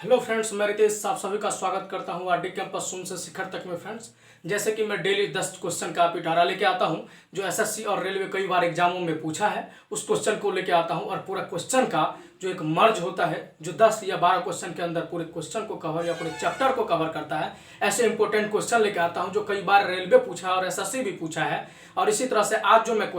Hello friends, मैं रितेश आप सभी का स्वागत करता हूं आरडी कैंपस शून्य से शिखर तक में। फ्रेंड्स, जैसे कि मैं डेली 10 क्वेश्चन का पिटारा लेके आता हूं जो एसएससी और रेलवे कई बार एग्जामों में पूछा है, उस क्वेश्चन को लेके आता हूं और पूरा क्वेश्चन का जो एक मर्ज होता है जो 10 या 12 क्वेश्चन के अंदर पूरे क्वेश्चन को कवर या पूरे चैप्टर को कवर करता है, ऐसे इंपॉर्टेंट क्वेश्चन लेके आता हूँ जो कई बार रेलवे पूछा है और एसएससी भी पूछा है। और इसी तरह से आज जो मैं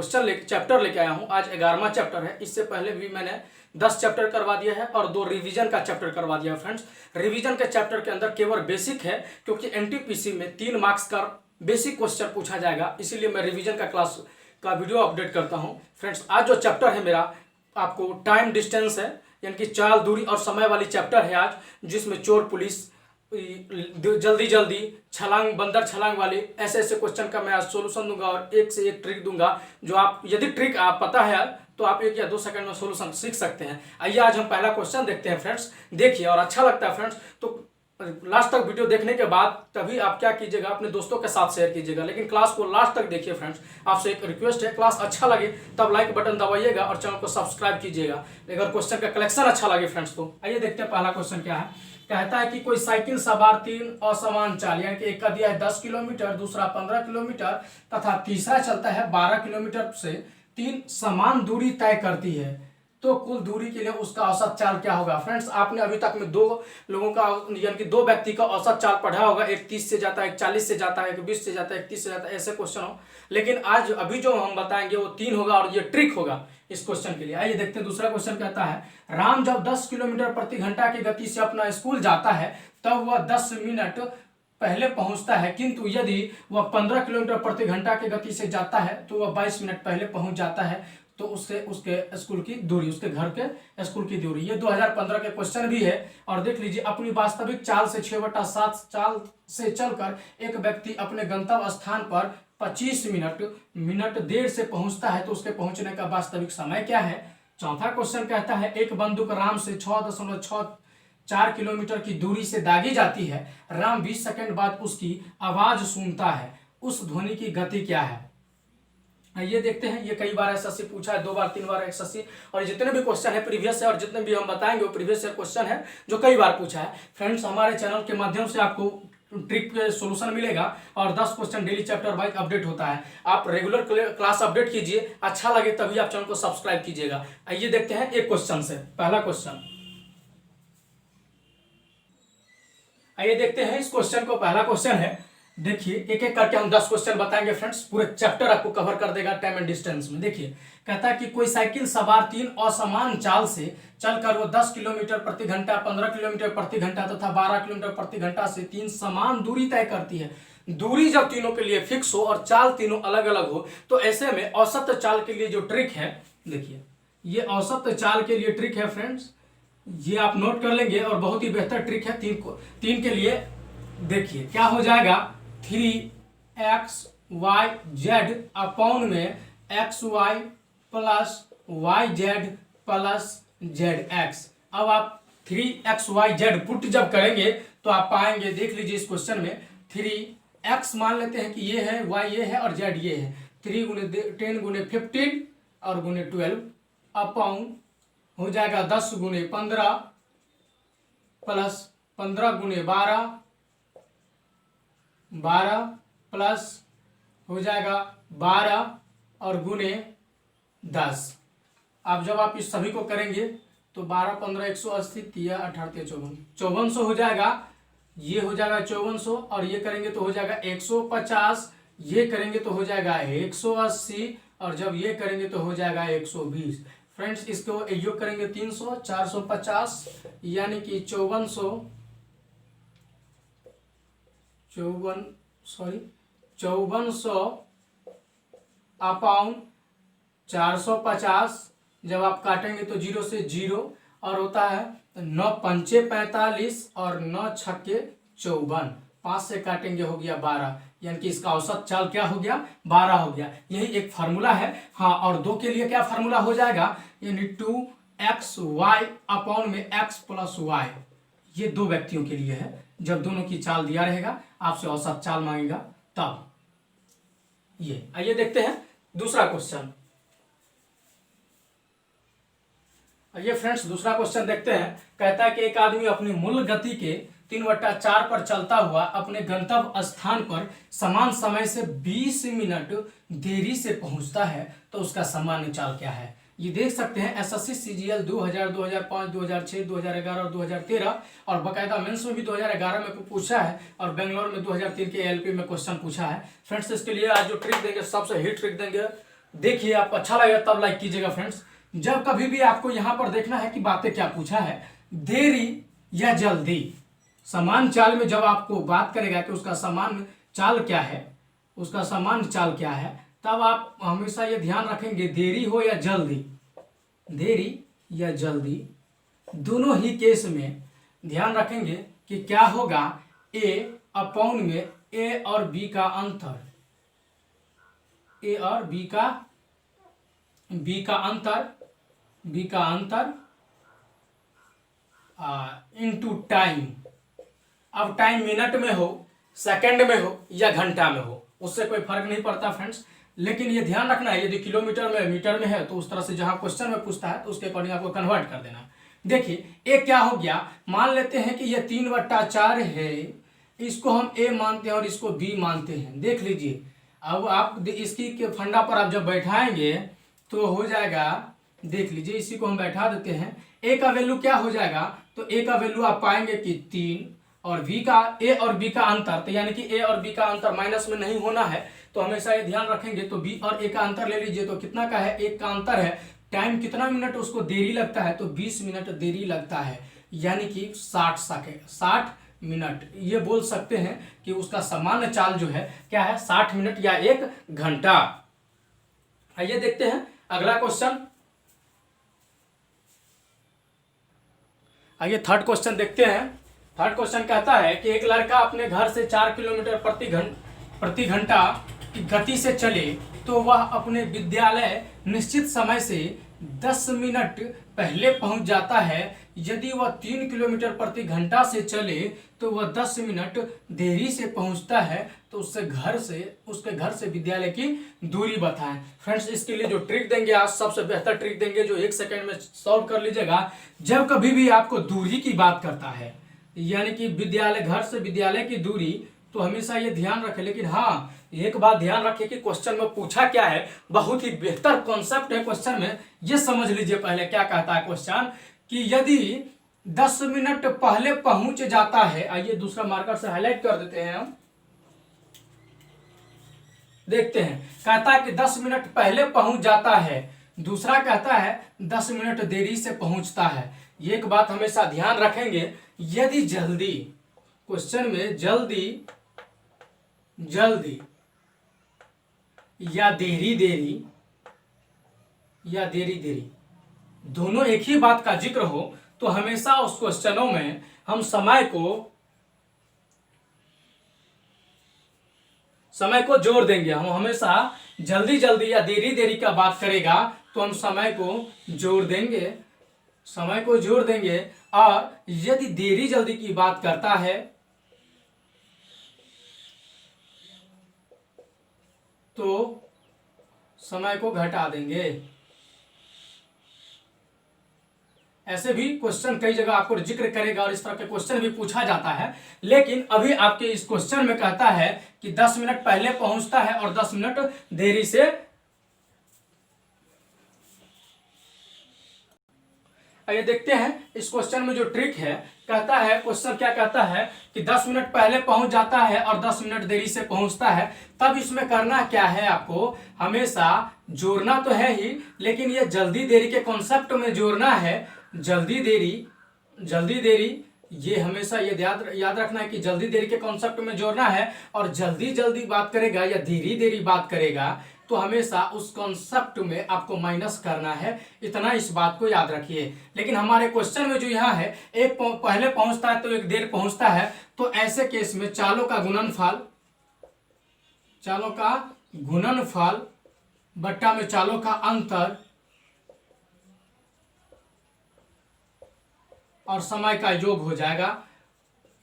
चैप्टर लेके आया हूँ, आज 11वां चैप्टर है। इससे पहले भी मैंने 10 चैप्टर करवा दिया है और 2 रिवीजन का चैप्टर करवा दिया है। फ्रेंड्स, रिवीजन के चैप्टर के अंदर केवल बेसिक है, क्योंकि एनटीपीसी में 3 मार्क्स का बेसिक क्वेश्चन पूछा जाएगा, इसीलिए मैं रिवीजन का क्लास का वीडियो अपडेट करता हूं। फ्रेंड्स, आज जो चैप्टर है मेरा, आपको टाइम डिस्टेंस है, यानी कि चाल, दूरी और समय वाली चैप्टर है आज, जिसमें चोर पुलिस, जल्दी जल्दी, छलांग, बंदर छलांग वाले ऐसे ऐसे क्वेश्चन का मैं आज सोल्यूशन दूंगा और एक से एक ट्रिक दूंगा, जो आप यदि ट्रिक आप पता है तो आप 1 या 2 सेकंड में सोल्यूशन सीख सकते हैं। आइए आज हम पहला क्वेश्चन देखते हैं। फ्रेंड्स, देखिए, और अच्छा लगता है फ्रेंड्स तो लास्ट तक वीडियो देखने के बाद तभी आप क्या कीजिएगा, अपने दोस्तों के साथ शेयर कीजिएगा, लेकिन क्लास को लास्ट तक देखिए। फ्रेंड्स, आपसे एक रिक्वेस्ट है, क्लास अच्छा लगे तब लाइक बटन दबाइएगा और चैनल को सब्सक्राइब कीजिएगा अगर क्वेश्चन का कलेक्शन अच्छा लगे। फ्रेंड्स, तो आइए देखते हैं पहला क्वेश्चन क्या है। कहता है कि कोई साइकिल सवार 3 असमान चाल, यानी कि एक का दिया है 10 किलोमीटर, दूसरा 15 किलोमीटर तथा तीसरा चलता है 12 किलोमीटर से 3 समान दूरी तय करती है, तो कुल दूरी के लिए उसका औसत चाल क्या होगा। फ्रेंड्स, आपने अभी तक में 2 लोगों का, यानी कि 2 व्यक्ति का औसत चाल पढ़ा होगा। एक 30 से जाता है, एक 40 से जाता है, एक 20 से जाता है, एक 30 से जाता है, ऐसे क्वेश्चन हो। लेकिन आज अभी जो हम बताएंगे वो 3 होगा और ये ट्रिक होगा इस क्वेश्चन के लिए। आइए देखते हैं दूसरा क्वेश्चन। कहता है, राम जब 10 किलोमीटर प्रति घंटा की गति से अपना स्कूल जाता है तब वह 10 मिनट पहले पहुंचता है, किंतु यदि वह 15 किलोमीटर प्रति घंटा की गति से जाता है तो वह 22 मिनट पहले पहुंच जाता है, तो उससे उसके स्कूल की दूरी, उसके घर के स्कूल की दूरी। ये 2015 के क्वेश्चन भी है। और देख लीजिए, अपनी वास्तविक चाल से 6/7 चाल से चलकर एक व्यक्ति अपने गंतव्य स्थान पर 25 मिनट देर से पहुंचता है, तो उसके पहुंचने का वास्तविक समय क्या है। चौथा क्वेश्चन कहता है, एक बंदूक राम से 6.64 किलोमीटर की दूरी से दागी जाती है। राम 20 सेकंड बाद उसकी आवाज सुनता है, उस ध्वनि की गति क्या है। ये देखते हैं, ये कई बार एसएससी पूछा है, 2 बार 3 बार एसएससी, और जितने भी क्वेश्चन है प्रीवियस है और जितने भी हम बताएंगे वो प्रीवियस क्वेश्चन है जो कई बार पूछा है। फ्रेंड्स, हमारे चैनल के माध्यम से आपको ट्रिक के सोल्यूशन मिलेगा और 10 question daily chapter wise update होता है। आप रेगुलर क्लास अपडेट कीजिए, अच्छा लगे तभी आप चैनल को सब्सक्राइब कीजिएगा। आइए देखते हैं एक क्वेश्चन से, पहला क्वेश्चन। आइए देखते हैं इस क्वेश्चन को। पहला क्वेश्चन है, देखिए एक एक करके हम 10 क्वेश्चन बताएंगे। फ्रेंड्स, पूरे चैप्टर आपको कवर कर देगा टाइम एंड डिस्टेंस में। देखिए, कहता है कि कोई साइकिल सवार 3 असमान चाल से चलकर वो 10 किलोमीटर प्रति घंटा, 15 किलोमीटर प्रति घंटा तथा 12 किलोमीटर प्रति घंटा से 3 समान दूरी तय करती है। दूरी जब तीनों के लिए फिक्स हो और चाल तीनों अलग अलग हो, तो ऐसे में औसत चाल के लिए जो ट्रिक है, देखिए ये औसत चाल के लिए ट्रिक है। फ्रेंड्स, ये आप नोट कर लेंगे और बहुत ही बेहतर ट्रिक है तीन के लिए। देखिए क्या हो जाएगा, 3xyz अपॉन में xy plus yz plus zx। अब आप 3xyz पुट जब करेंगे तो आप पाएंगे, देख लीजिए इस क्वेश्चन में 3x मान लेते हैं कि ये है, y ये है और z ये है। 3 गुने 10 गुने 15 और गुने 12 अपॉन हो जाएगा 10 गुने 15 प्लस 15 गुने 12 प्लस हो जाएगा 12 और गुने 10। अब जब आप इस सभी को करेंगे तो 12 15 180, 3 18 54 5400 हो जाएगा। ये हो जाएगा 5400 और ये करेंगे तो हो जाएगा 150, ये करेंगे तो हो जाएगा 180 और जब ये करेंगे तो हो जाएगा 120। फ्रेंड्स, इसको योग करेंगे 300 450, यानी कि 5400 अपॉन 450। जब आप काटेंगे तो 0 से 0 और होता है 9 पंचे 45 और 9 छक्के 54, 5 से काटेंगे हो गया 12, यानी कि इसका औसत चाल क्या हो गया, 12 हो गया। यही एक फार्मूला है। हाँ, और 2 के लिए क्या फार्मूला हो जाएगा, यानी 2xy अपॉन में x प्लस y। ये 2 व्यक्तियों के लिए है, जब दोनों की चाल दिया रहेगा, आपसे औसत चाल मांगेगा तब। ये आइए देखते हैं दूसरा क्वेश्चन। ये फ्रेंड्स दूसरा क्वेश्चन देखते हैं। कहता है कि एक आदमी अपनी मूल गति के 3/4 पर चलता हुआ अपने गंतव्य स्थान पर समान समय से 20 मिनट देरी से पहुंचता है, तो उसका सामान्य चाल क्या है। ये देख सकते हैं एसएससी सीजीएल 2000, 2005, 2006, 2011 और 2013 और बाकायदा मेंस में भी 2011 में पूछा है और बेंगलोर में 2003 के एलपी में क्वेश्चन पूछा है। फ्रेंड्स इसके लिए आज जो ट्रिक देंगे सबसे हिट ट्रिक देंगे, देखिए आपको अच्छा लगेगा तब लाइक कीजिएगा। फ्रेंड्स जब कभी भी आपको यहाँ पर देखना है कि बातें क्या पूछा है, देरी या जल्दी, समान चाल में जब आपको बात करेगा कि उसका समान चाल क्या है, उसका समान चाल क्या है, तब आप हमेशा ये ध्यान रखेंगे देरी हो या जल्दी, देरी या जल्दी दोनों ही केस में ध्यान रखेंगे कि क्या होगा ए अपॉन में ए और बी का अंतर, ए और बी का अंतर इनटू टाइम। अब टाइम मिनट में हो, सेकंड में हो या घंटा में हो, उससे कोई फर्क नहीं पड़ता फ्रेंड्स, लेकिन ये ध्यान रखना है यदि किलोमीटर में मीटर में है तो उस तरह से जहां क्वेश्चन में पूछता है तो उसके अकॉर्डिंग आपको कन्वर्ट कर देना। देखिए ए क्या हो गया, मान लेते हैं कि ये 3/4 है, इसको हम ए मानते हैं और इसको बी मानते हैं। देख लीजिए अब आप इसकी के फंडा पर आप जब बैठाएंगे तो हो जाएगा, देख लीजिए इसी को हम बैठा देते हैं। ए का वैल्यू क्या हो जाएगा, तो ए का वैल्यू आप पाएंगे कि 3 और बी का ए और बी का अंतर, तो यानी कि ए और बी का अंतर माइनस में नहीं होना है, तो हमेशा ये ध्यान रखेंगे। तो बी और ए का अंतर ले लीजिए, तो कितना का है, एक का अंतर है, टाइम कितना मिनट उसको देरी लगता है, तो 20 मिनट देरी लगता है, यानी कि 60 सेकेंड, 60 मिनट। ये बोल सकते हैं कि उसका सामान्य चाल जो है क्या है, 60 मिनट या 1 घंटा। आइए देखते हैं अगला क्वेश्चन। आइए थर्ड क्वेश्चन देखते हैं। थर्ड क्वेश्चन कहता है कि एक लड़का अपने घर से 4 किलोमीटर प्रति घंटा की गति से चले तो वह अपने विद्यालय निश्चित समय से 10 मिनट पहले पहुंच जाता है। यदि वह 3 किलोमीटर प्रति घंटा से चले तो वह 10 मिनट देरी से पहुंचता है, तो उसके घर से विद्यालय की दूरी बताएं। फ्रेंड्स इसके लिए जो ट्रिक देंगे आज सबसे बेहतर ट्रिक देंगे जो 1 सेकंड में सॉल्व कर लीजिएगा। जब कभी भी आपको दूरी की बात करता है, यानी कि विद्यालय, घर से विद्यालय की दूरी, तो हमेशा ये ध्यान रखें। लेकिन हाँ एक बात ध्यान रखें कि क्वेश्चन में पूछा क्या है, बहुत ही बेहतर कॉन्सेप्ट है क्वेश्चन में, ये समझ लीजिए पहले क्या कहता है क्वेश्चन, कि यदि 10 मिनट पहले पहुंच जाता है, आइए दूसरा मार्कर से हाईलाइट कर देते हैं हम, देखते हैं। कहता है कि 10 मिनट पहले पहुंच जाता है, दूसरा कहता है 10 मिनट देरी से पहुंचता है। एक बात हमेशा ध्यान रखेंगे, यदि जल्दी, क्वेश्चन में जल्दी या देरी दोनों एक ही बात का जिक्र हो, तो हमेशा उस क्वेश्चनों में हम समय को जोड़ देंगे। हम हमेशा जल्दी या देरी का बात करेगा तो हम समय को जोड़ देंगे, और यदि देरी जल्दी की बात करता है तो समय को घटा देंगे। ऐसे भी क्वेश्चन कई जगह आपको जिक्र करेगा और इस तरह के क्वेश्चन भी पूछा जाता है। लेकिन अभी आपके इस क्वेश्चन में कहता है कि 10 मिनट पहले पहुंचता है और 10 मिनट देरी से। आइए देखते हैं इस क्वेश्चन में जो ट्रिक है। कहता है क्वेश्चन क्या कहता है कि 10 मिनट पहले पहुंच जाता है और 10 मिनट देरी से पहुंचता है। तब इसमें करना क्या है, आपको हमेशा जोड़ना तो है ही, लेकिन ये जल्दी देरी के कॉन्सेप्ट में जोड़ना है। जल्दी देरी ये हमेशा ये याद रखना है कि जल्दी देरी के कॉन्सेप्ट में जोड़ना है। और जल्दी बात करेगा या धीरे बात करेगा तो हमेशा उस कॉन्सेप्ट में आपको माइनस करना है। इतना इस बात को याद रखिए। लेकिन हमारे क्वेश्चन में जो यहाँ है, एक पहले पहुंचता है तो एक देर पहुंचता है, तो ऐसे केस में चालों का गुणनफल बट्टा में चालों का अंतर और समय का योग हो जाएगा।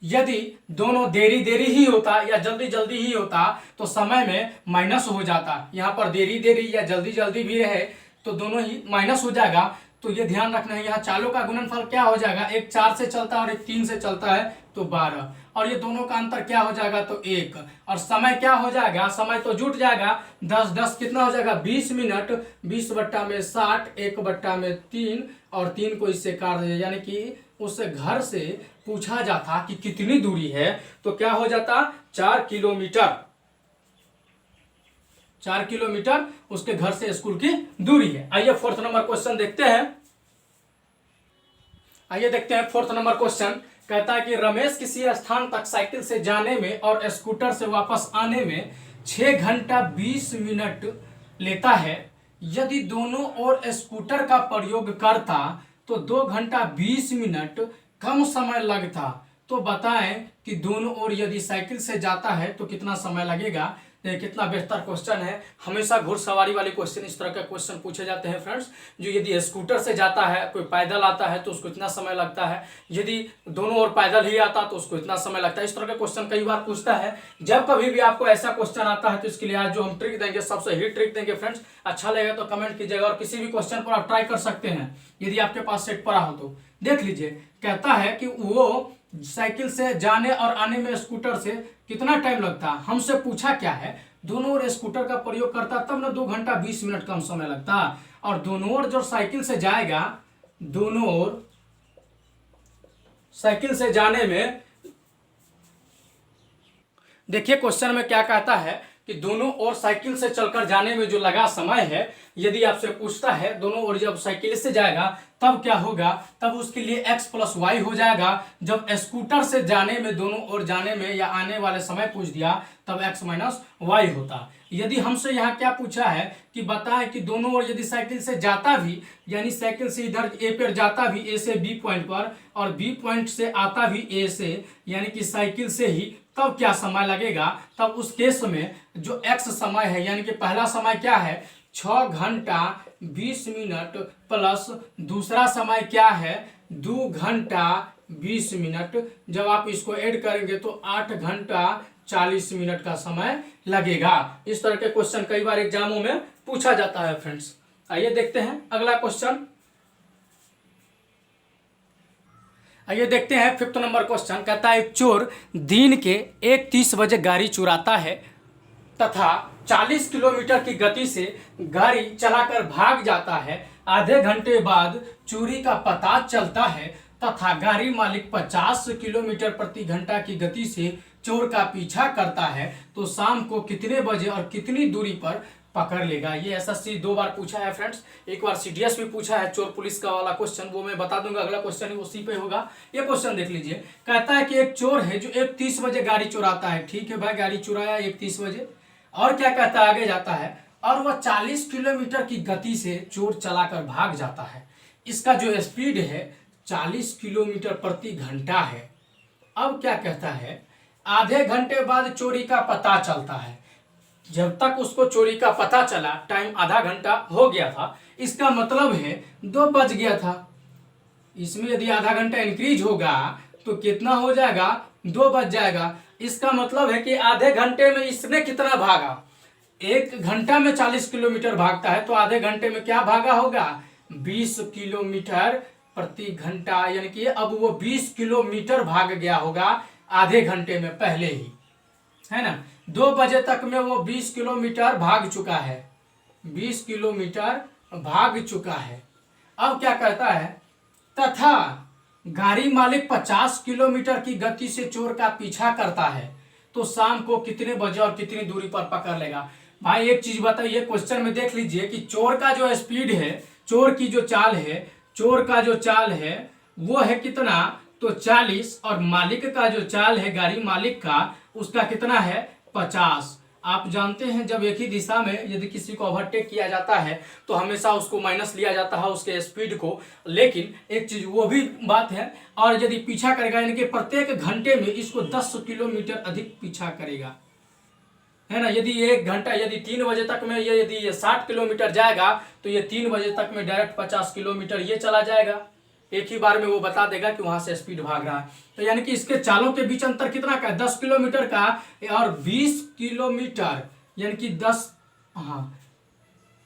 यदि दोनों देरी ही होता या जल्दी ही होता तो समय में माइनस हो जाता। यहाँ पर देरी या जल्दी भी रहे तो दोनों ही माइनस हो जाएगा। तो ये ध्यान रखना है, यहाँ चालों का गुणनफल क्या हो जाएगा, एक 4 से चलता है और एक 3 से चलता है तो 12, और ये दोनों का अंतर क्या हो जाएगा तो 1, और समय क्या हो जाएगा, समय तो जुट जाएगा 10 10 कितना हो जाएगा 20 मिनट, 20 बट्टा में 60, 1 बट्टा में 3 और 3 को इससे काट दिया, यानी कि उस घर से पूछा जाता कि कितनी दूरी है तो क्या हो जाता 4 किलोमीटर, 4 किलोमीटर उसके घर से स्कूल की दूरी है। आइए फोर्थ नंबर क्वेश्चन देखते हैं। आइए देखते हैं फोर्थ नंबर क्वेश्चन कहता है कि रमेश किसी स्थान तक साइकिल से जाने में और स्कूटर से वापस आने में 6 घंटा 20 मिनट लेता है। यदि दोनों ओर स्कूटर का प्रयोग करता तो 2 घंटा 20 मिनट कम समय लगता, तो बताएं कि दोनों ओर यदि साइकिल से जाता है तो कितना समय लगेगा। कितना बेहतर क्वेश्चन है। हमेशा घुड़सवारी वाले क्वेश्चन इस तरह के क्वेश्चन पूछे जाते हैं फ्रेंड्स। जो यदि स्कूटर से जाता है, कोई पैदल आता है तो उसको इतना समय लगता है, यदि दोनों ओर पैदल ही आता तो उसको इतना समय लगता है। इस तरह के क्वेश्चन कई बार पूछता है। जब कभी भी आपको ऐसा क्वेश्चन आता है तो इसके लिए आज जो हम ट्रिक देंगे सबसे ही ट्रिक देंगे फ्रेंड्स। अच्छा लगेगा तो कमेंट कीजिएगा और किसी भी क्वेश्चन पर आप ट्राई कर सकते हैं यदि आपके पास सेट पड़ा हो तो। देख लीजिए, कहता है कि वो साइकिल से जाने और आने में स्कूटर से कितना टाइम लगता। हमसे पूछा क्या है, दोनों ओर स्कूटर का प्रयोग करता तब ना 2 घंटा 20 मिनट कम समय लगता, और दोनों ओर जो साइकिल से जाएगा, दोनों ओर साइकिल से जाने में, देखिए क्वेश्चन में क्या कहता है कि दोनों ओर साइकिल से चलकर जाने में जो लगा समय है, यदि आपसे पूछता है दोनों ओर जब साइकिल से जाएगा तब क्या होगा, तब उसके लिए x + y हो जाएगा। जब स्कूटर से जाने में, दोनों ओर जाने में या आने वाले समय पूछ दिया तब x - y होता। यदि हमसे यहाँ क्या पूछा है कि बताएं कि दोनों ओर यदि साइकिल से जाता भी, यानी साइकिल से इधर a पर जाता भी a से b पॉइंट पर और b पॉइंट से आता भी a से, यानी कि साइकिल से ही, तब क्या समय लगेगा। तब उस केस में जो x समय है, यानी कि पहला समय क्या है 6 घंटा 20 मिनट प्लस दूसरा समय क्या है 2 घंटा 20 मिनट, जब आप इसको ऐड करेंगे तो 8 घंटा 40 मिनट का समय लगेगा। इस तरह के क्वेश्चन कई बार एग्जामों में पूछा जाता है फ्रेंड्स। आइए देखते हैं अगला क्वेश्चन। आइए देखते हैं फिफ्थ नंबर क्वेश्चन। कहता है एक चोर दिन के 1:30 बजे गाड़ी चुराता है तथा 40 किलोमीटर की गति से गाड़ी चलाकर भाग जाता है। आधे घंटे बाद चोरी का पता चलता है तथा गाड़ी मालिक 50 किलोमीटर प्रति घंटा की गति से चोर का पीछा करता है, तो शाम को कितने बजे और कितनी दूरी पर पकड़ लेगा। ये एसएससी 2 बार पूछा है फ्रेंड्स। एक बार सीडीएस भी पूछा है चोर पुलिस का वाला क्वेश्चन, वो मैं बता दूंगा। अगला क्वेश्चन उसी पे होगा। ये क्वेश्चन देख लीजिए। कहता है कि एक चोर है जो 1:30 बजे गाड़ी चुराता है। ठीक है भाई, गाड़ी चुराया 1:30 बजे। और क्या कहता है, आगे जाता है और वह 40 किलोमीटर की गति से चोर चलाकर भाग जाता है। इसका जो स्पीड है 40 किलोमीटर प्रति घंटा है। अब क्या कहता है, आधे घंटे बाद चोरी का पता चलता है। जब तक उसको चोरी का पता चला टाइम आधा घंटा हो गया था, इसका मतलब है 2 बज गया था। इसमें यदि आधा घंटा इंक्रीज होगा तो कितना हो जाएगा, 2 बज जाएगा। इसका मतलब है कि आधे घंटे में इसने कितना भागा, 1 घंटा में 40 किलोमीटर भागता है तो आधे घंटे में क्या भागा होगा 20 किलोमीटर प्रति घंटा, यानी कि अब वो 20 किलोमीटर भाग गया होगा आधे घंटे में पहले ही, है ना। 2 बजे तक में वो 20 किलोमीटर भाग चुका है, 20 किलोमीटर भाग चुका है। अब क्या कहता है, तथा गाड़ी मालिक 50 किलोमीटर की गति से चोर का पीछा करता है, तो शाम को कितने बजे और कितनी दूरी पर पकड़ लेगा। भाई एक चीज बताइए, क्वेश्चन में देख लीजिए कि चोर का जो स्पीड है, चोर की जो चाल है, चोर का जो चाल है वो है कितना, तो 40, और मालिक का जो चाल है, गाड़ी मालिक का, उसका कितना है 50। आप जानते हैं जब एक ही दिशा में यदि किसी को ओवरटेक किया जाता है तो हमेशा उसको माइनस लिया जाता है उसके स्पीड को। लेकिन एक चीज वो भी बात है, और यदि पीछा करेगा यानी कि प्रत्येक घंटे में इसको 10 किलोमीटर अधिक पीछा करेगा, है ना। यदि 1 घंटा, यदि 3 बजे तक में यदि ये 60 किलोमीटर जाएगा तो ये 3 बजे तक में डायरेक्ट 50 किलोमीटर ये चला जाएगा। एक ही बार में वो बता देगा कि वहां से स्पीड भाग रहा है। तो यानी कि इसके चालों के बीच अंतर कितना का है, 10 किलोमीटर का, और 20 किलोमीटर यानी कि 10, हाँ,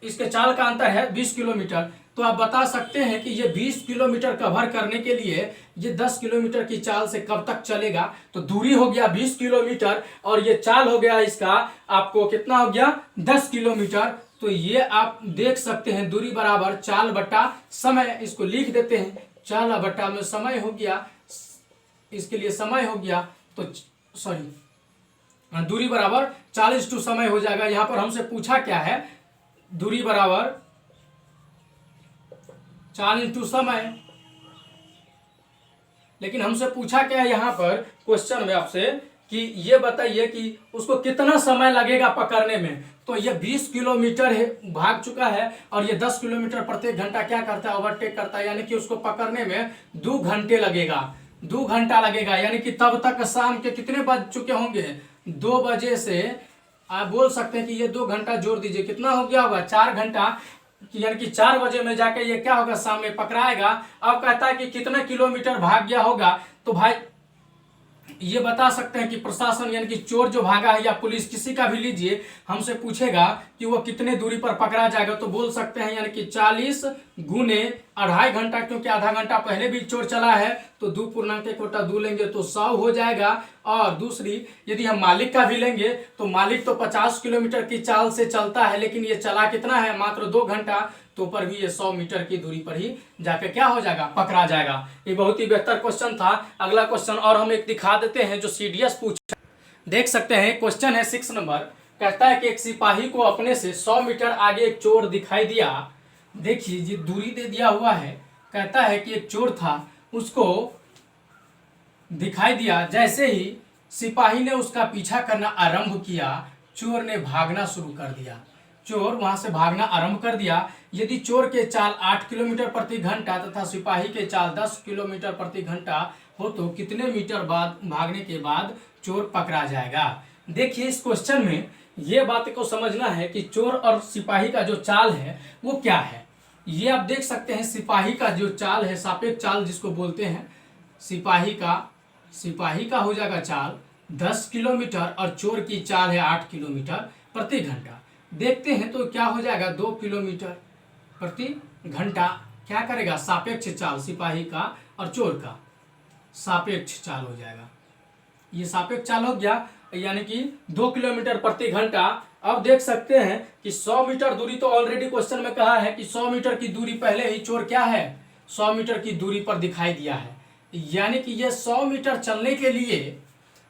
इसके चाल का अंतर है 20 किलोमीटर। तो आप बता सकते हैं कि ये 20 किलोमीटर कवर करने के लिए ये 10 किलोमीटर की चाल से कब तक चलेगा। तो दूरी हो गया 20 किलोमीटर और ये चाल हो गया इसका आपको कितना हो गया 10 किलोमीटर। तो ये आप देख सकते हैं दूरी बराबर चाल बटा समय, इसको लिख देते हैं। चाल बटा में समय हो गया, इसके लिए समय हो गया तो सॉरी दूरी बराबर 40 समय हो जाएगा। यहां पर हमसे पूछा क्या है, दूरी बराबर 4 समय, लेकिन हमसे पूछा क्या है यहाँ पर क्वेश्चन में आपसे कि ये बताइए कि उसको कितना समय लगेगा पकड़ने में। तो ये 20 किलोमीटर है भाग चुका है और ये 10 किलोमीटर प्रत्येक घंटा क्या करता है, ओवरटेक करता है, यानी कि उसको पकड़ने में 2 घंटे लगेगा, 2 घंटा लगेगा। यानी कि तब तक शाम के कितने बज चुके होंगे, 2 बजे से आप बोल सकते हैं कि ये 2 घंटा जोड़ दीजिए, कितना हो गया होगा 4 घंटा, यानी कि 4 बजे में जाके ये क्या होगा शाम में पकड़ाएगा। अब कहता है कि कितने किलोमीटर भाग गया होगा। तो भाई ये बता सकते हैं कि प्रशासन यानी कि चोर जो भागा है या पुलिस किसी का भी लीजिए, हमसे पूछेगा कि वो कितने दूरी पर पकड़ा जाएगा, तो बोल सकते हैं यानी कि 40 गुने 2.5 घंटा, क्योंकि आधा घंटा पहले भी चोर चला है तो 2.1 लेंगे तो 100 हो जाएगा। और दूसरी यदि हम मालिक का भी लेंगे तो मालिक तो 50 किलोमीटर की चाल से चलता है, लेकिन ये चला कितना है मात्र 2 घंटा, तो पर भी ये 100 मीटर की दूरी पर ही जाके क्या हो जाएगा पकड़ा जाएगा। ये बहुत ही बेहतर क्वेश्चन था। अगला क्वेश्चन और हम एक दिखा देते हैं जो सीडीएस पूछा, देख सकते हैं क्वेश्चन है 6 नंबर। कहता है कि एक सिपाही को अपने से 100 मीटर आगे एक चोर दिखाई दिया। देखिए ये दूरी दे दिया हुआ है। कहता है कि एक चोर था, उसको दिखाई दिया, जैसे ही सिपाही ने उसका पीछा करना आरंभ किया, चोर ने भागना शुरू कर दिया। चोर वहां से भागना आरंभ कर दिया। यदि चोर के चाल 8 किलोमीटर प्रति घंटा तथा सिपाही के चाल 10 किलोमीटर प्रति घंटा हो तो कितने मीटर बाद भागने के बाद चोर पकड़ा जाएगा। देखिए इस क्वेश्चन में ये बात को समझना है कि चोर और सिपाही का जो चाल है वो क्या है। ये आप देख सकते हैं सिपाही का जो चाल है, सापेक्ष चाल जिसको बोलते हैं, सिपाही का हो जाएगा चाल 10 किलोमीटर और चोर की चाल है 8 किलोमीटर प्रति घंटा। देखते हैं तो क्या हो जाएगा 2 किलोमीटर प्रति घंटा क्या करेगा सापेक्ष चाल, सिपाही का और चोर का सापेक्ष चाल हो जाएगा। ये सापेक्ष चाल हो गया, यानी कि 2 किलोमीटर प्रति घंटा। अब देख सकते हैं कि 100 मीटर दूरी तो ऑलरेडी क्वेश्चन में कहा है कि 100 मीटर की दूरी पहले ही चोर क्या है 100 मीटर की दूरी पर दिखाई दिया है। यानी कि ये 100 मीटर चलने के लिए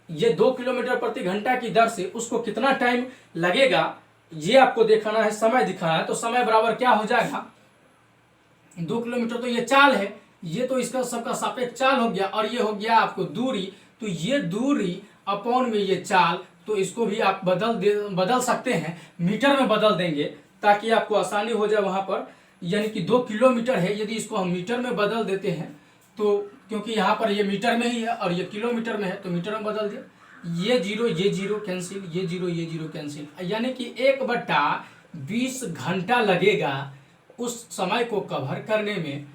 ये 2 किलोमीटर प्रति घंटा की दर से उसको कितना टाइम लगेगा ये आपको देखना है, समय दिखाना है। तो समय बराबर क्या हो जाएगा 2 किलोमीटर, तो ये चाल है, ये तो इसका सबका सापेक्ष चाल हो गया और ये हो गया आपको दूरी। तो ये दूरी अपॉन में ये चाल, तो इसको भी आप बदल सकते हैं, मीटर में बदल देंगे ताकि आपको आसानी हो जाए वहां पर। यानी कि 2 किलोमीटर है, यदि इसको हम मीटर में बदल देते हैं तो क्योंकि यहाँ पर ये मीटर में ही है और ये किलोमीटर में है तो मीटर में बदल दिया, ये जीरो कैंसिल, ये जीरो कैंसिल, यानी कि 1/20 घंटा लगेगा उस समय को कवर करने में,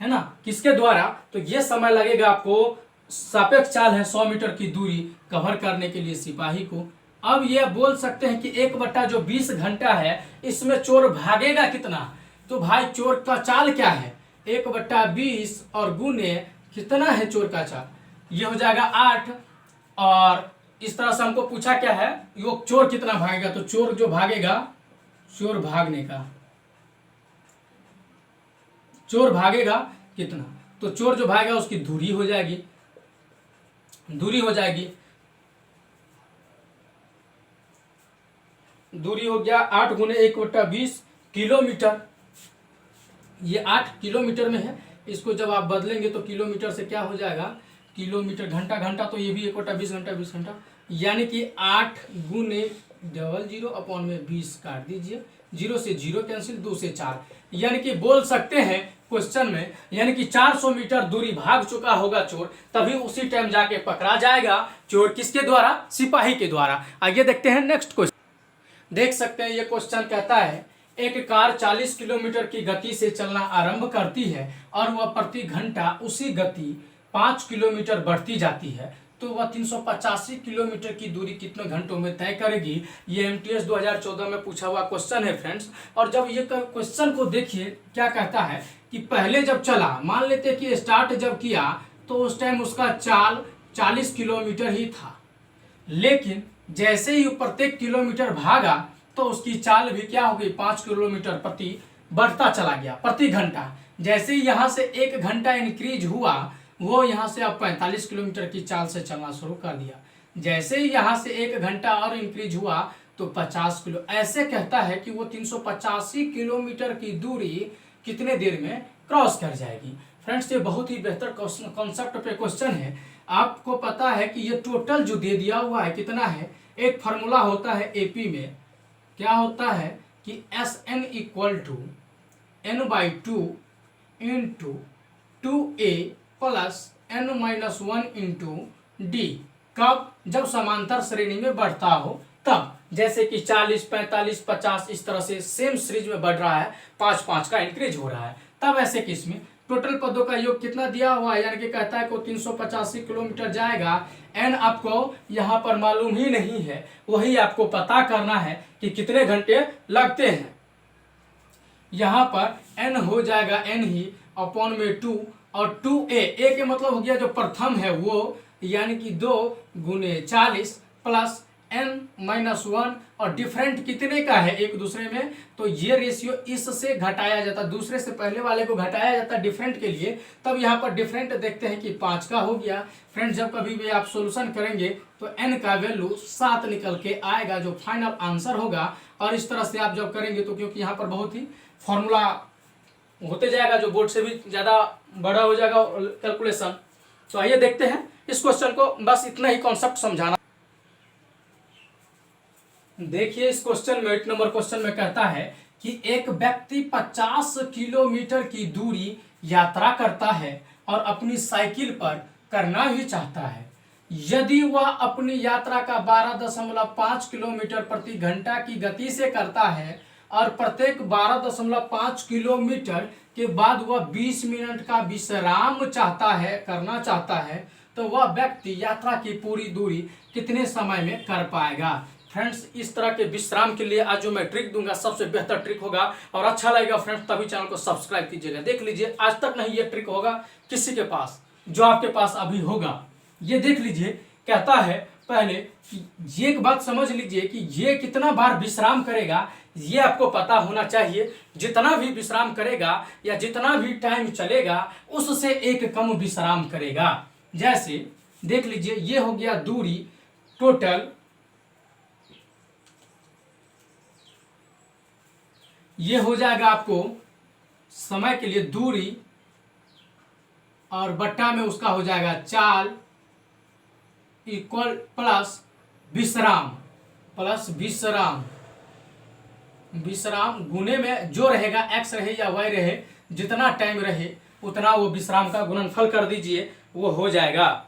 है ना, किसके द्वारा। तो ये समय लगेगा आपको, सापेक्ष चाल है 100 मीटर की दूरी कवर करने के लिए सिपाही को। अब ये बोल सकते हैं कि 1/20 घंटा है, इसमें चोर भागेगा कितना। तो भाई चोर का चाल क्या है 1/20 और गुने कितना है चोर का चाल, ये हो जाएगा 8। और इस तरह से हमको पूछा क्या है वो चोर कितना भागेगा, तो चोर जो भागेगा, चोर भागेगा कितना, तो चोर जो भागेगा उसकी दूरी हो जाएगी, दूरी हो गया 8 गुने 1/20 किलोमीटर। ये 8 किलोमीटर में है, इसको जब आप बदलेंगे तो किलोमीटर से क्या हो जाएगा किलोमीटर, घंटा, तो ये भी 1/20 घंटा 20 घंटा, यानी कि 8 गुने 00 अपॉन में 20 काट दीजिए, 0 से 0 कैंसिल, 2 से 4, यानी कि बोल सकते हैं क्वेश्चन में, यानी कि 400 मीटर दूरी भाग चुका होगा चोर, तभी उसी टाइम जाके पकड़ा जाएगा चोर, किसके द्वारा, सिपाही के द्वारा। आइए देखते हैं नेक्स्ट क्वेश्चन। देख सकते हैं ये क्वेश्चन कहता है एक कार 40 किलोमीटर की गति से चलना आरंभ करती है और वह प्रति घंटा उसी गति 5 किलोमीटर बढ़ती जाती है, तो वह 385 किलोमीटर की दूरी कितने घंटों में तय करेगी। ये एमटीएस 2014 में पूछा हुआ क्वेश्चन है फ्रेंड्स। और जब ये क्वेश्चन को देखिए क्या कहता है कि पहले जब चला, मान लेते कि स्टार्ट जब किया तो उस टाइम उसका चाल 40 किलोमीटर ही था, लेकिन जैसे ही प्रत्येक किलोमीटर भागा तो उसकी चाल भी क्या हो गई, 5 किलोमीटर प्रति बढ़ता चला गया प्रति घंटा। जैसे ही यहाँ से 1 घंटा इंक्रीज हुआ, वो यहाँ से अब 45 किलोमीटर की चाल से चलना शुरू कर दिया। जैसे ही यहाँ से 1 घंटा और इंक्रीज हुआ तो 50 किलो, ऐसे कहता है कि वो 385 किलोमीटर की दूरी कितने देर में क्रॉस कर जाएगी। फ्रेंड्स, ये बहुत ही बेहतर कॉन्सेप्ट पे क्वेश्चन है। आपको पता है कि ये टोटल जो दे दिया हुआ है कितना है, एक फार्मूला होता है एपी में, क्या होता है कि SN equal to N/2 into 2A plus N-1 into D. कब, जब समांतर श्रेणी में बढ़ता हो तब, जैसे कि 40, 45, 50 इस तरह से सेम सीरीज में बढ़ रहा है, 5-5 का इंक्रीज हो रहा है, तब ऐसे केस में टोटल पदों का योग कितना दिया हुआ है, यानी कि कहता है को 385 किलोमीटर जाएगा। एन आपको यहाँ पर मालूम ही नहीं है, वही आपको पता करना है कि कितने घंटे लगते हैं। यहाँ पर एन हो जाएगा एन ही अपॉन में 2 और 2a, ए के मतलब हो गया जो प्रथम है वो, यानी कि 2 गुने 40 प्लस N-1 और डिफरेंट कितने का है एक दूसरे में, तो ये रेशियो इससे घटाया जाता, दूसरे से पहले वाले को घटाया जाता डिफरेंट के लिए, तब यहाँ पर डिफरेंट देखते हैं कि 5 का हो गया। फ्रेंड्स, जब कभी भी आप सोल्यूशन करेंगे तो n का वैल्यू 7 निकल के आएगा जो फाइनल आंसर होगा। और इस तरह से आप जब करेंगे तो, क्योंकि यहाँ पर बहुत ही फॉर्मूला होते जाएगा जो बोर्ड से भी ज़्यादा बड़ा हो जाएगा कैलकुलेशन। तो आइए देखते हैं इस क्वेश्चन को, बस इतना ही कॉन्सेप्ट समझाना। देखिए इस क्वेश्चन में 8 नंबर क्वेश्चन में कहता है कि एक व्यक्ति 50 किलोमीटर की दूरी यात्रा करता है और अपनी साइकिल पर करना भी चाहता है। यदि वह अपनी यात्रा का 12.5 किलोमीटर प्रति घंटा की गति से करता है और प्रत्येक 12.5 किलोमीटर के बाद वह 20 मिनट का विश्राम करना चाहता है, तो वह व्यक्ति यात्रा की पूरी दूरी कितने समय में कर पाएगा। फ्रेंड्स, इस तरह के विश्राम के लिए आज जो मैं ट्रिक दूंगा सबसे बेहतर ट्रिक होगा और अच्छा लगेगा फ्रेंड्स, तभी चैनल को सब्सक्राइब कीजिएगा। देख लीजिए, आज तक नहीं ये ट्रिक होगा किसी के पास जो आपके पास अभी होगा। ये देख लीजिए, कहता है पहले कि ये एक बात समझ लीजिए कि ये कितना बार विश्राम करेगा ये आपको पता होना चाहिए। जितना भी विश्राम करेगा या जितना भी टाइम चलेगा उससे एक कम विश्राम करेगा। जैसे देख लीजिए, ये हो गया दूरी टोटल, ये हो जाएगा आपको समय के लिए दूरी और बट्टा में उसका हो जाएगा चाल इक्वल प्लस विश्राम विश्राम गुने में जो रहेगा x रहे या y रहे, जितना टाइम रहे उतना वो विश्राम का गुणनफल कर दीजिए, वो हो जाएगा।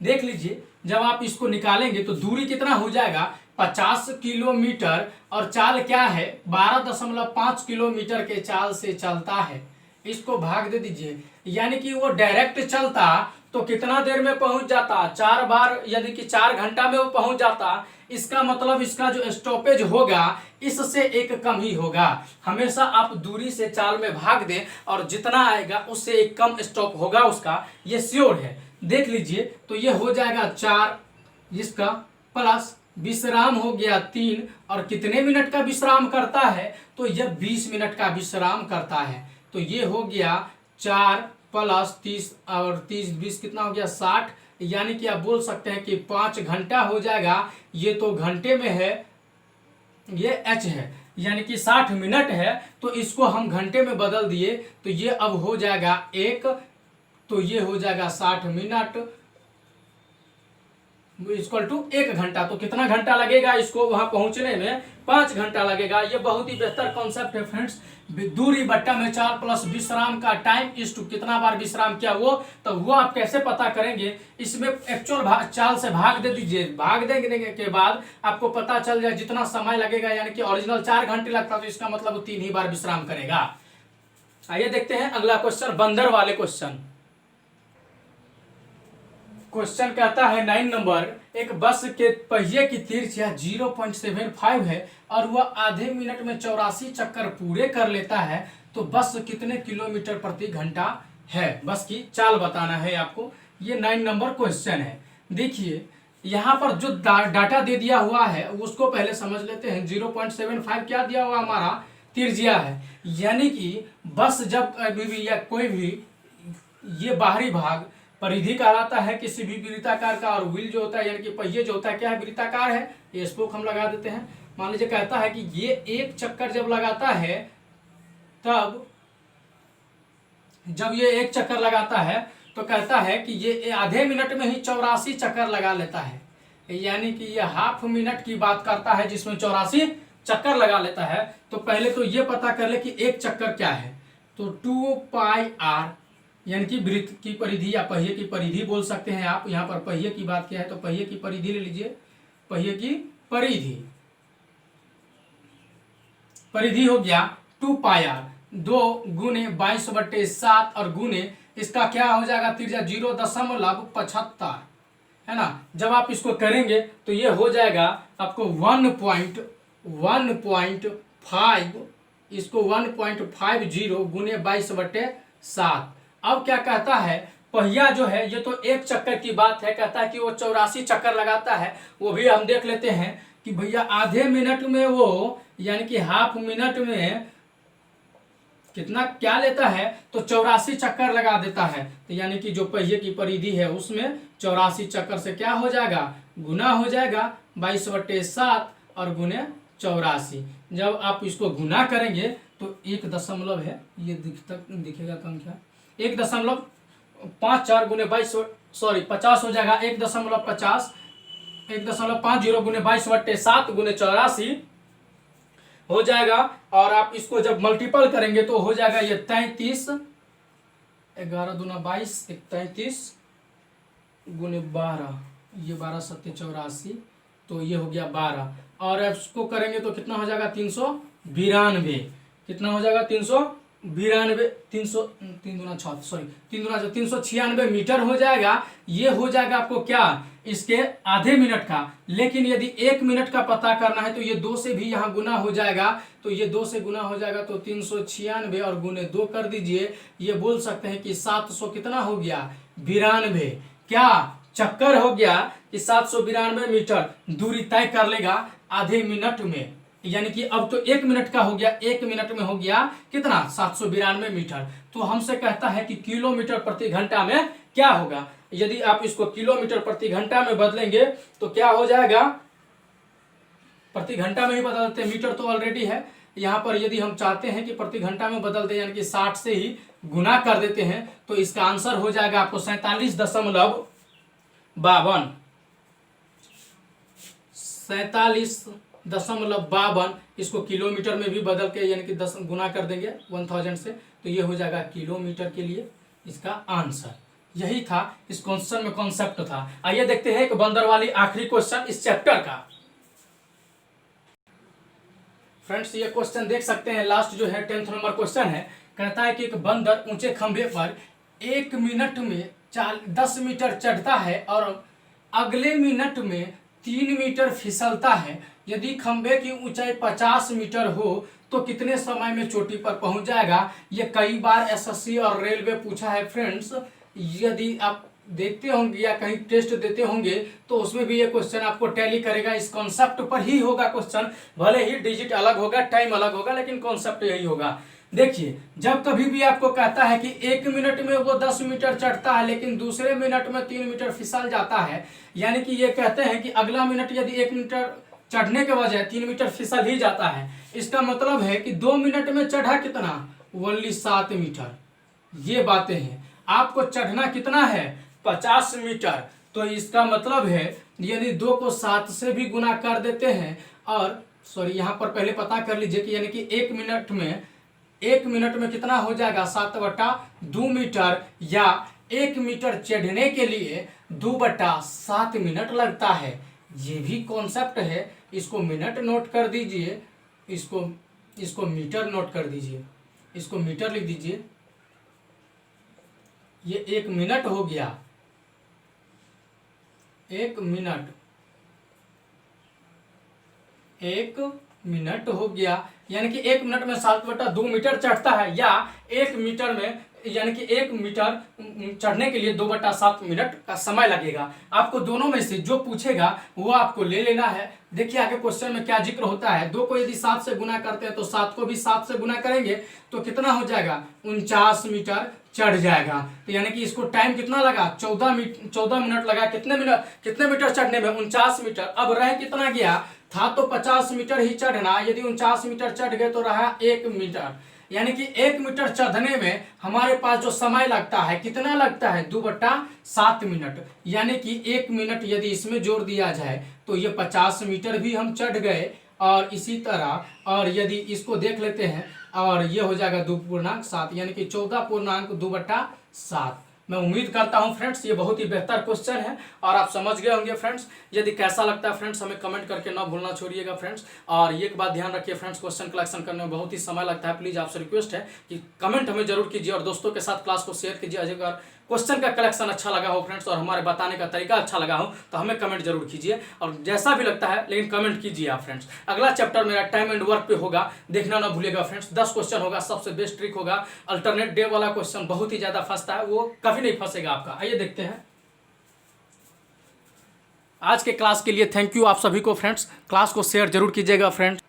देख लीजिए, जब आप इसको निकालेंगे तो दूरी कितना हो जाएगा 50 किलोमीटर और चाल क्या है 12.5 किलोमीटर के चाल से चलता है। इसको भाग दे दीजिए, यानी कि वो डायरेक्ट चलता तो कितना देर में पहुंच जाता, 4 बार, यदि कि 4 घंटा में वो पहुंच जाता। इसका मतलब इसका जो स्टॉपेज होगा इससे एक कम ही होगा। हमेशा आप दूरी से चाल में भाग दें और जितना आएगा उससे एक कम स्टॉप होगा उसका, ये श्योर है। देख लीजिए, तो ये हो जाएगा 4 इसका प्लस विश्राम हो गया 3 और कितने मिनट का विश्राम करता है, तो यह 20 मिनट का विश्राम करता है। तो ये हो गया 4 प्लस 30 और 30 20 कितना हो गया 60, यानी कि आप बोल सकते हैं कि 5 घंटा हो जाएगा। ये तो घंटे में है, ये h है, यानी कि 60 मिनट है, तो इसको हम घंटे में बदल दिए तो ये अब हो जाएगा 1, तो ये हो जाएगा 60 मिनट इक्वल टू 1 घंटा। तो कितना घंटा लगेगा इसको वहां पहुंचने में, 5 घंटा लगेगा। ये बहुत ही बेहतर कॉन्सेप्ट है फ्रेंड्स। दूरी बट्टा में 4 प्लस विश्राम का टाइम इस टू कितना बार विश्राम किया वो, तो वो आप कैसे पता करेंगे, इसमें एक्चुअल चाल से भाग दे दीजिए। भाग देने के बाद आपको पता चल जाए जितना समय लगेगा, यानी कि ओरिजिनल 4 घंटे लगता तो इसका मतलब 3 ही बार विश्राम करेगा। आइए देखते हैं अगला क्वेश्चन, बंदर वाले क्वेश्चन। क्वेश्चन कहता है 9 नंबर, एक बस के पहिए की तिरछा 0.75 है और वह आधे मिनट में 84 चक्कर पूरे कर लेता है, तो बस कितने किलोमीटर प्रति घंटा है? बस की चाल बताना है आपको। ये 9 नंबर क्वेश्चन है। देखिए यहाँ पर जो डाटा दे दिया हुआ है उसको पहले समझ लेते हैं। 0.75 क्या दिया हुआ हमारा? तिरछिया है, यानी कि बस जब कभी भी या कोई भी, ये बाहरी भाग परिधि कहलाता है किसी भी वृत्ताकार का, और व्हील जो होता है यानी कि पहिए जो होता है क्या है? वृत्ताकार है। ये स्पोक हम लगा देते हैं। मान लीजिए कहता है कि ये एक चक्कर जब लगाता है, तब जब ये एक चक्कर लगाता है तो कहता है कि ये आधे मिनट में ही 84 चक्कर लगा लेता है, यानी कि ये हाफ मिनट की बात करता है जिसमें 84 चक्कर लगा लेता है। तो पहले तो ये पता कर ले कि एक चक्कर क्या है। तो 2πr यानी कि वृत्त की परिधि या पहिए की परिधि बोल सकते हैं आप। यहाँ पर पहिए की बात किया है तो पहिए की परिधि ले लीजिए। पहिए की परिधि हो गया 2πr, 2 × 22/7 और गुने इसका क्या हो जाएगा? तिरछा 0.75 है ना। जब आप इसको करेंगे तो ये हो जाएगा आपको 1.5, इसको 1.50 गुने 22/7। अब क्या कहता है? पहिया जो है ये तो एक चक्कर की बात है, कहता है कि वो 84 चक्कर लगाता है। वो भी हम देख लेते हैं कि भैया आधे मिनट में वो यानी कि हाफ मिनट में कितना क्या लेता है? तो 84 चक्कर लगा देता है। तो यानी कि जो पहिए की परिधि है उसमें 84 चक्कर से क्या हो जाएगा? गुना हो जाएगा 22/7 और गुने 84। जब आप इसको गुना करेंगे तो 1 है, ये दिखेगा कम क्या? 1.54 गुने 50 हो जाएगा। 1.50 गुने 22/7 गुने 84 हो जाएगा। और आप इसको जब मल्टीपल करेंगे तो हो जाएगा ये 33, 11 दूना 22, 33 गुने 12, ये 12 7 84, तो ये हो गया 12। और इसको करेंगे तो कितना हो जाएगा? 392। कितना हो जाएगा? 392, 396 मीटर हो जाएगा। ये हो जाएगा आपको क्या? इसके आधे मिनट का। लेकिन यदि 1 मिनट का पता करना है तो ये 2 से भी यहाँ गुना हो जाएगा। तो ये 2 से गुना हो जाएगा तो 396 और गुने 2 कर दीजिए। ये बोल सकते हैं कि 700 कितना हो गया? 92 क्या चक्कर हो गया कि 792 मीटर दूरी तय कर लेगा आधे मिनट में। यानी कि अब तो 1 मिनट का हो गया, 1 मिनट में हो गया कितना? 792 मीटर। तो हमसे कहता है कि किलोमीटर प्रति घंटा में क्या होगा। यदि आप इसको किलोमीटर प्रति घंटा में बदलेंगे तो क्या हो जाएगा? प्रति घंटा में ही बदल देते हैं, मीटर तो ऑलरेडी है। यहाँ पर यदि हम चाहते हैं कि प्रति घंटा में बदल दें यानी कि 60 से ही गुना कर देते हैं तो इसका आंसर हो जाएगा आपको 47.52। 47.52। इसको किलोमीटर में भी बदल के यानी कि 10 गुना कर देंगे 1000 से, तो ये हो जाएगा किलोमीटर के लिए इसका आंसर। यही था इस क्वेश्चन में, कॉन्सेप्ट था। आइए देखते हैं एक बंदर वाली आखिरी क्वेश्चन इस चैप्टर का। फ्रेंड्स ये क्वेश्चन देख सकते हैं, लास्ट जो है 10th नंबर क्वेश्चन है। कहता है कि एक बंदर ऊंचे खंभे पर 1 मिनट में 10 मीटर चढ़ता है और अगले मिनट में 3 मीटर फिसलता है। यदि खंभे की ऊंचाई 50 मीटर हो तो कितने समय में चोटी पर पहुंच जाएगा। ये कई बार एसएससी और रेलवे पूछा है फ्रेंड्स। यदि आप देखते होंगे या कहीं टेस्ट देते होंगे तो उसमें भी ये क्वेश्चन आपको टैली करेगा। इस कॉन्सेप्ट पर ही होगा क्वेश्चन, भले ही डिजिट अलग होगा, टाइम अलग होगा, लेकिन कॉन्सेप्ट यही होगा। देखिए जब कभी भी आपको कहता है कि 1 मिनट में वो 10 मीटर चढ़ता है लेकिन दूसरे मिनट में 3 मीटर फिसल जाता है, यानी कि ये कहते हैं कि अगला मिनट यदि 1 मीटर चढ़ने के बजाय 3 मीटर फिसल ही जाता है, इसका मतलब है कि 2 मिनट में चढ़ा कितना? Only 7 metre. ये बातें हैं। आपको चढ़ना कितना है? 50 मीटर। तो इसका मतलब है यदि 2 को 7 से भी गुना कर देते हैं, और सॉरी यहाँ पर पहले पता कर लीजिए कि यानी कि 1 मिनट में कितना हो जाएगा? 7/2 मीटर, या 1 मीटर चढ़ने के लिए 2/7 मिनट लगता है। ये भी कॉन्सेप्ट है। इसको मिनट नोट कर दीजिए, इसको मीटर नोट कर दीजिए। इसको मीटर लिख दीजिए। ये 1 मिनट हो गया, 1 मिनट, 1 मिनट हो गया। यानी कि 1 मिनट में 7/2 मीटर चढ़ता है, या 1 मीटर में यानी कि 1 मीटर चढ़ने के लिए 2/7 मिनट का समय लगेगा। आपको दोनों में से जो पूछेगा वो आपको ले लेना है। देखिए आगे क्वेश्चन में क्या जिक्र होता है। 2 को यदि 7 से गुना करते हैं तो 7 को भी 7 से गुना करेंगे तो कितना हो जाएगा, 49 मीटर चढ़ जाएगा। तो यानी कि इसको टाइम कितना लगा, 14 मिनट लगा। कितने मीटर चढ़ने में, 49 मीटर। अब रह कितना गया, था तो 50 मीटर ही चढ़ना, यदि 49 मीटर चढ़ गए तो रहा 1 मीटर। यानी कि 1 मीटर चढ़ने में हमारे पास जो समय लगता है कितना लगता है, 2/7 मिनट। यानी कि 1 मिनट यदि इसमें जोड़ दिया जाए तो ये 50 मीटर भी हम चढ़ गए। और इसी तरह और यदि इसको देख लेते हैं और ये हो जाएगा 2.7 यानी कि 14.2/7। मैं उम्मीद करता हूं फ्रेंड्स ये बहुत ही बेहतर क्वेश्चन है और आप समझ गए होंगे फ्रेंड्स। यदि कैसा लगता है फ्रेंड्स हमें कमेंट करके ना भूलना छोड़िएगा फ्रेंड्स। और एक बात ध्यान रखिए फ्रेंड्स, क्वेश्चन कलेक्शन करने में बहुत ही समय लगता है। प्लीज़ आपसे रिक्वेस्ट है कि कमेंट हमें जरूर कीजिए और दोस्तों के साथ क्लास को शेयर कीजिए। अगर क्वेश्चन का कलेक्शन अच्छा लगा हो फ्रेंड्स और हमारे बताने का तरीका अच्छा लगा हो तो हमें कमेंट जरूर कीजिए। और जैसा भी लगता है लेकिन कमेंट कीजिए आप फ्रेंड्स। अगला चैप्टर मेरा टाइम एंड वर्क पे होगा, देखना ना भूलिएगा फ्रेंड्स। 10 क्वेश्चन होगा, सबसे बेस्ट ट्रिक होगा। अल्टरनेट डे वाला क्वेश्चन बहुत ही ज्यादा फंसता है, वो कभी नहीं फंसेगा आपका। आइए देखते हैं। आज के क्लास के लिए थैंक यू आप सभी को फ्रेंड्स। क्लास को शेयर जरूर कीजिएगा फ्रेंड्स।